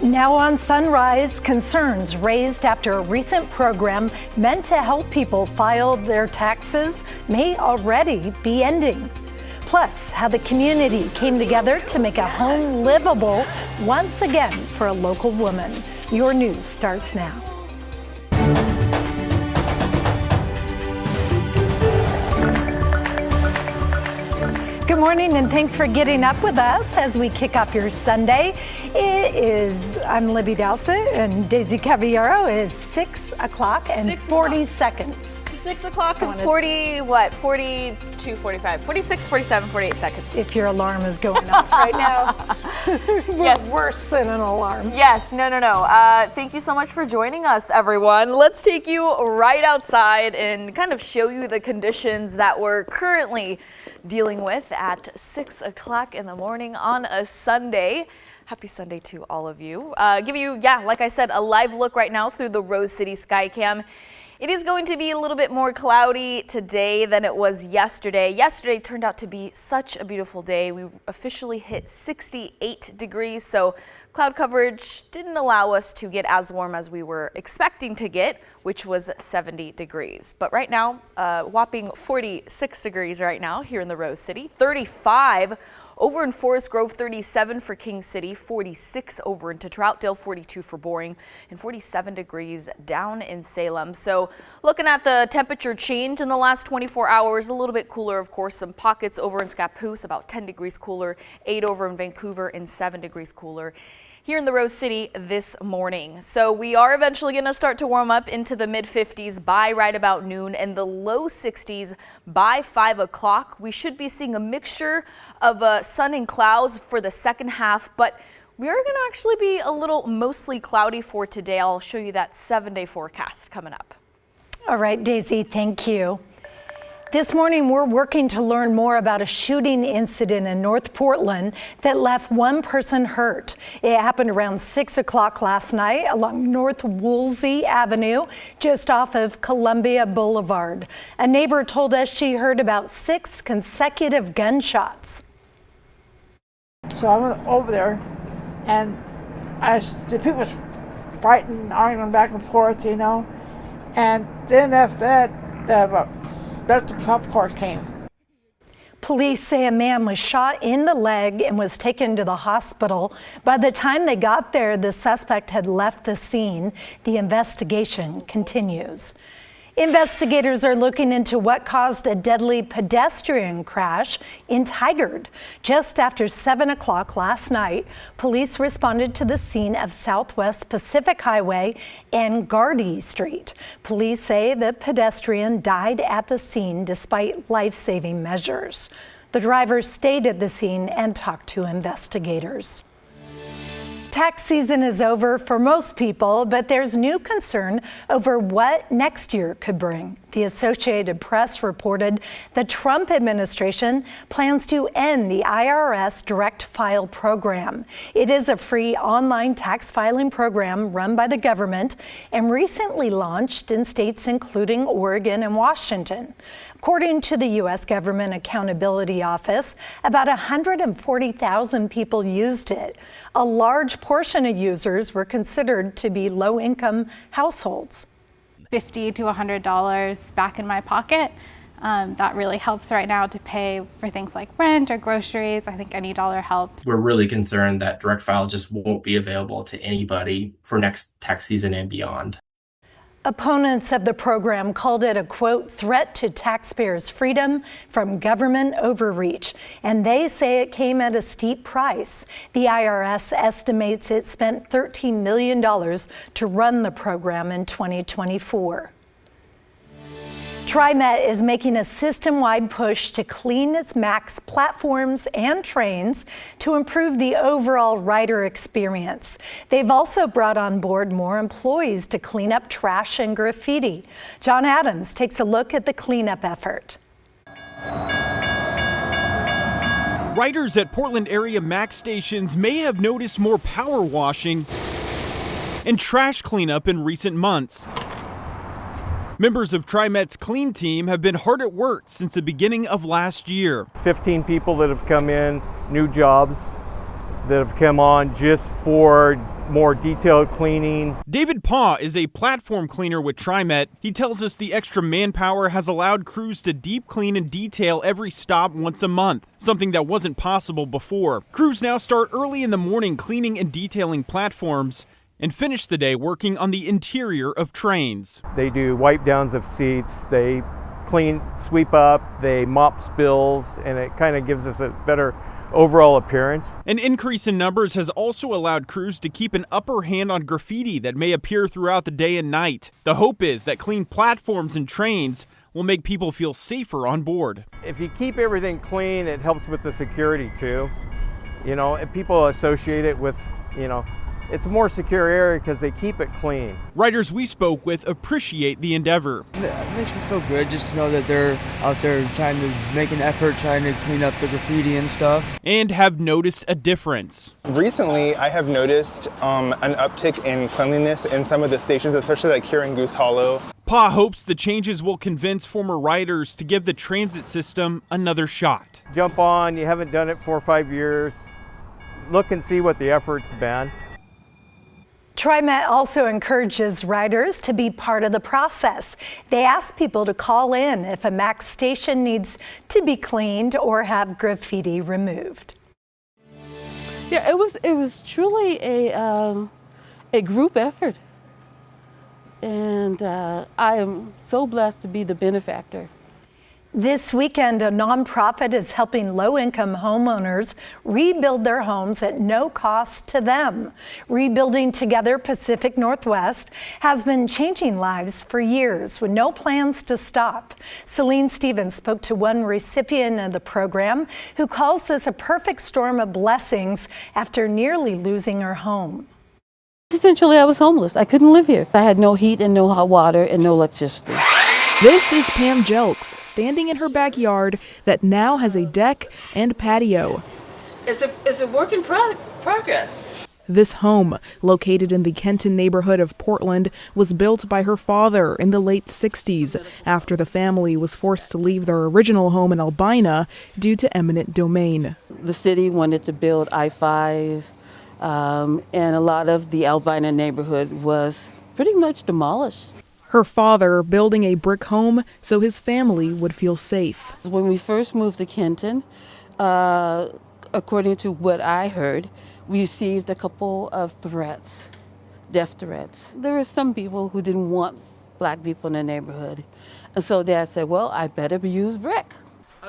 Now on Sunrise, concerns raised after a recent program meant to help people file their taxes may already be ending. Plus, how the community came together to make a home livable once again for a local woman. Your news starts now. Good morning and thanks for getting up with us as we kick off your Sunday. I'm Libby Dowsett and Daisy Cavallaro. Is 6 o'clock and 40 seconds. 6 o'clock and 42, 45, 46, 47, 48 seconds. If your alarm is going off right now. Yes. Worse than an alarm. Yes, no. Thank you so much for joining us, everyone. Let's take you right outside and kind of show you the conditions that we're currently dealing with at 6 o'clock in the morning on a Sunday. Happy Sunday to all of you. Give you, like I said, a live look right now through the Rose City Skycam. It is going to be a little bit more cloudy today than it was yesterday. Yesterday turned out to be such a beautiful day. We officially hit 68 degrees, so cloud coverage didn't allow us to get as warm as we were expecting to get, which was 70 degrees. But right now, whopping 46 degrees right now here in the Rose City, 35 over in Forest Grove, 37 for King City, 46 over into Troutdale, 42 for Boring, and 47 degrees down in Salem. So looking at the temperature change in the last 24 hours, a little bit cooler, of course, some pockets over in Scappoose, about 10 degrees cooler, 8 over in Vancouver, and 7 degrees cooler here in the Rose City this morning. So we are eventually going to start to warm up into the mid 50s by right about noon and the low 60s by 5 o'clock. We should be seeing a mixture of sun and clouds for the second half, but we are going to actually be a little mostly cloudy for today. I'll show you that 7-day forecast coming up. All right, Daisy, thank you. This morning, we're working to learn more about a shooting incident in North Portland that left one person hurt. It happened around 6 o'clock last night along North Woolsey Avenue, just off of Columbia Boulevard. A neighbor told us she heard about 6 consecutive gunshots. So I went over there, and the people was fighting, arguing back and forth, and then after that, that's the cop car came. Police say a man was shot in the leg and was taken to the hospital. By the time they got there, the suspect had left the scene. The investigation continues. Investigators are looking into what caused a deadly pedestrian crash in Tigard. Just after 7 o'clock last night, police responded to the scene of Southwest Pacific Highway and Gardy Street. Police say the pedestrian died at the scene despite life-saving measures. The driver stayed at the scene and talked to investigators. Tax season is over for most people, but there's new concern over what next year could bring. The Associated Press reported the Trump administration plans to end the IRS Direct File program. It is a free online tax filing program run by the government and recently launched in states including Oregon and Washington. According to the U.S. Government Accountability Office, about 140,000 people used it. A large portion of users were considered to be low-income households. $50 to $100 back in my pocket. That really helps right now to pay for things like rent or groceries. I think any dollar helps. We're really concerned that direct file just won't be available to anybody for next tax season and beyond. Opponents of the program called it a, quote, threat to taxpayers' freedom from government overreach, and they say it came at a steep price. The IRS estimates it spent $13 million to run the program in 2024. TriMet is making a system-wide push to clean its MAX platforms and trains to improve the overall rider experience. They've also brought on board more employees to clean up trash and graffiti. John Adams takes a look at the cleanup effort. Riders at Portland area MAX stations may have noticed more power washing and trash cleanup in recent months. Members of TriMet's clean team have been hard at work since the beginning of last year. 15 people that have come in, new jobs, that have come on just for more detailed cleaning. David Paw is a platform cleaner with TriMet. He tells us the extra manpower has allowed crews to deep clean and detail every stop once a month, something that wasn't possible before. Crews now start early in the morning cleaning and detailing platforms and finish the day working on the interior of trains. They do wipe downs of seats, they clean, sweep up, they mop spills, and it kind of gives us a better overall appearance. An increase in numbers has also allowed crews to keep an upper hand on graffiti that may appear throughout the day and night. The hope is that clean platforms and trains will make people feel safer on board. If you keep everything clean, it helps with the security too. You know, and people associate it with, you know, it's a more secure area because they keep it clean. Riders we spoke with appreciate the endeavor. It makes me feel good just to know that they're out there trying to make an effort, trying to clean up the graffiti and stuff. And have noticed a difference. Recently, I have noticed an uptick in cleanliness in some of the stations, especially like here in Goose Hollow. Pa hopes the changes will convince former riders to give the transit system another shot. Jump on, you haven't done it 4 or 5 years, look and see what the effort's been. TriMet also encourages riders to be part of the process. They ask people to call in if a MAX station needs to be cleaned or have graffiti removed. Yeah, it was truly a group effort, and I am so blessed to be the benefactor. This weekend, a nonprofit is helping low-income homeowners rebuild their homes at no cost to them. Rebuilding Together Pacific Northwest has been changing lives for years with no plans to stop. Celine Stevens spoke to one recipient of the program who calls this a perfect storm of blessings after nearly losing her home. Essentially, I was homeless. I couldn't live here. I had no heat and no hot water and no electricity. This is Pam Jelks standing in her backyard that now has a deck and patio. It's a work in progress. This home, located in the Kenton neighborhood of Portland, was built by her father in the late 60s after the family was forced to leave their original home in Albina due to eminent domain. The city wanted to build I-5, and a lot of the Albina neighborhood was pretty much demolished. Her father building a brick home so his family would feel safe. When we first moved to Kenton, according to what I heard, we received a couple of threats, death threats. There were some people who didn't want black people in the neighborhood. And so Dad said, well, I better use brick.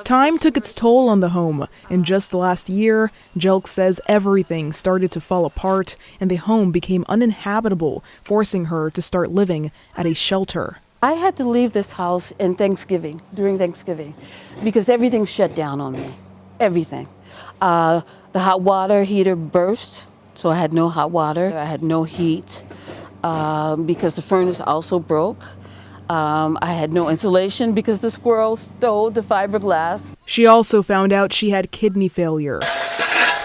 Time took its toll on the home, and just last year, Jelk says everything started to fall apart and the home became uninhabitable, forcing her to start living at a shelter. I had to leave this house during Thanksgiving, because everything shut down on me, everything. The hot water heater burst, so I had no hot water. I had no heat because the furnace also broke. I had no insulation because the squirrels stole the fiberglass. She also found out she had kidney failure.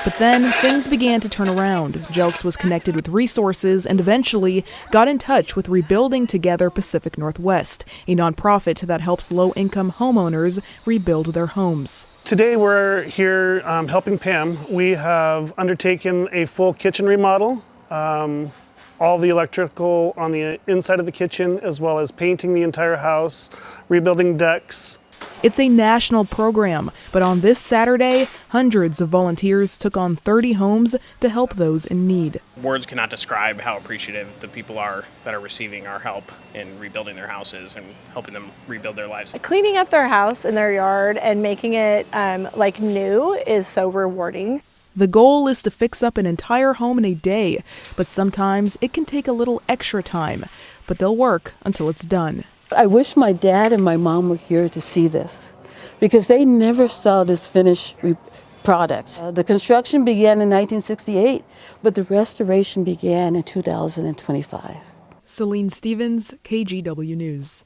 But then things began to turn around. Jelks was connected with resources and eventually got in touch with Rebuilding Together Pacific Northwest, a nonprofit that helps low-income homeowners rebuild their homes. Today we're here helping Pam. We have undertaken a full kitchen remodel. All the electrical on the inside of the kitchen, as well as painting the entire house, rebuilding decks. It's a national program, but on this Saturday, hundreds of volunteers took on 30 homes to help those in need. Words cannot describe how appreciative the people are that are receiving our help in rebuilding their houses and helping them rebuild their lives. Cleaning up their house and their yard and making it like new is so rewarding. The goal is to fix up an entire home in a day, but sometimes it can take a little extra time, but they'll work until it's done. I wish my dad and my mom were here to see this, because they never saw this finished product. The construction began in 1968, but the restoration began in 2025. Celine Stevens, KGW News.